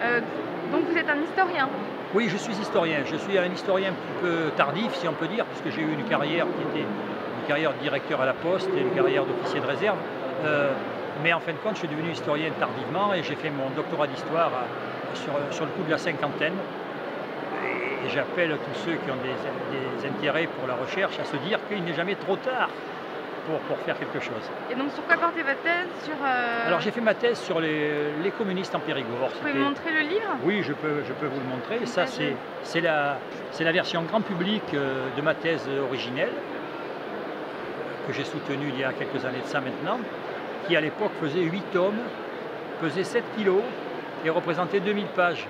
Euh, donc vous êtes un historien. Oui, je suis historien. Je suis un historien un petit peu tardif, si on peut dire, puisque j'ai eu une carrière qui était une carrière de directeur à la Poste et une carrière d'officier de réserve. Euh, mais en fin de compte, je suis devenu historien tardivement et j'ai fait mon doctorat d'histoire sur le coup de la cinquantaine. Et j'appelle tous ceux qui ont des intérêts pour la recherche à se dire qu'il n'est jamais trop tard pour faire quelque chose. Et donc sur quoi portez votre thèse sur, Alors j'ai fait ma thèse sur les communistes en Périgord. Vous pouvez me montrer le livre? Oui, je peux vous le montrer. Ça, Ok, c'est la version grand public de ma thèse originelle, que j'ai soutenue il y a quelques années de ça maintenant, qui à l'époque faisait 8 tomes, pesait 7 kilos et représentait 2000 pages.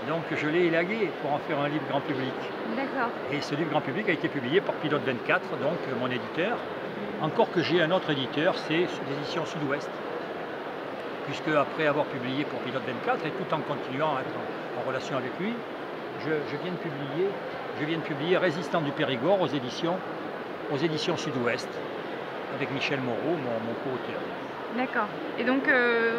Donc je l'ai élagué pour en faire un livre grand public. D'accord. Et ce livre grand public a été publié par Pilote 24, donc mon éditeur. Encore que j'ai un autre éditeur, c'est l'édition Sud-Ouest. Puisque après avoir publié pour Pilote 24, et tout en continuant à être en relation avec lui, je viens de publier Résistant du Périgord aux éditions Sud-Ouest, avec Michel Moreau, mon co-auteur. D'accord. Et donc,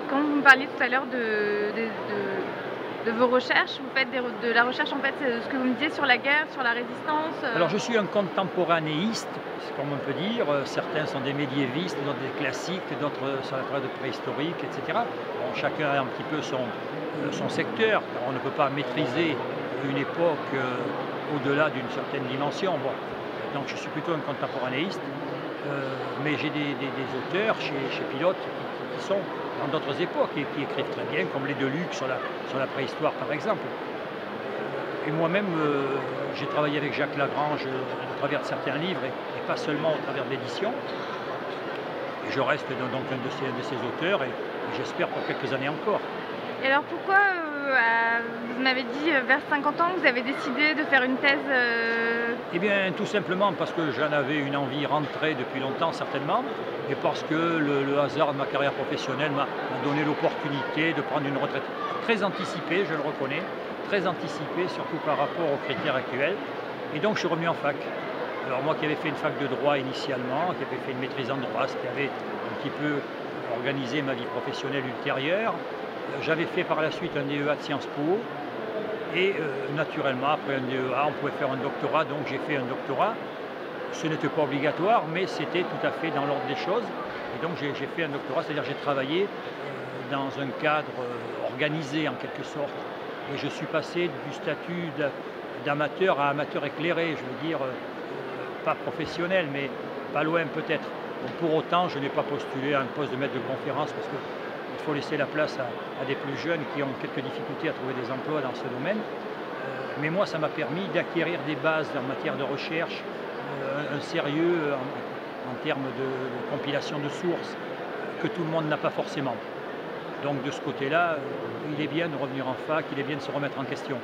quand vous me parliez tout à l'heure de vos recherches, vous faites de la recherche, en fait, ce que vous me disiez sur la guerre, sur la résistance. Alors je suis un contemporanéiste, comme on peut dire. Certains sont des médiévistes, d'autres des classiques, d'autres sur la période préhistorique, etc. Bon, chacun a un petit peu son secteur, car on ne peut pas maîtriser une époque au-delà d'une certaine dimension. Bon, donc je suis plutôt un contemporanéiste, mais j'ai des auteurs chez Pilote qui sont dans d'autres époques et qui écrivent très bien, comme les Deluc sur la préhistoire par exemple. Et moi-même, j'ai travaillé avec Jacques Lagrange au travers de certains livres et pas seulement au travers de l'édition. Et je reste donc un de ces auteurs et j'espère pour quelques années encore. Et alors pourquoi, vous m'avez dit vers 50 ans, vous avez décidé de faire une thèse Eh bien, tout simplement parce que j'en avais une envie rentrée depuis longtemps, certainement, et parce que le hasard de ma carrière professionnelle m'a donné l'opportunité de prendre une retraite très anticipée, je le reconnais, très anticipée, surtout par rapport aux critères actuels. Et donc, je suis revenu en fac. Alors, moi qui avais fait une fac de droit initialement, qui avait fait une maîtrise en droit, ce qui avait un petit peu organisé ma vie professionnelle ultérieure, j'avais fait par la suite un DEA de Sciences Po. Et naturellement, après un DEA, on pouvait faire un doctorat, donc j'ai fait un doctorat. Ce n'était pas obligatoire, mais c'était tout à fait dans l'ordre des choses. Et donc j'ai fait un doctorat, c'est-à-dire j'ai travaillé dans un cadre organisé en quelque sorte. Et je suis passé du statut d'amateur à amateur éclairé, je veux dire, pas professionnel, mais pas loin peut-être. Bon, pour autant, je n'ai pas postulé à un poste de maître de conférence parce que il faut laisser la place à des plus jeunes qui ont quelques difficultés à trouver des emplois dans ce domaine. Mais moi, ça m'a permis d'acquérir des bases en matière de recherche, un sérieux en termes de compilation de sources que tout le monde n'a pas forcément. Donc de ce côté-là, il est bien de revenir en fac, il est bien de se remettre en question.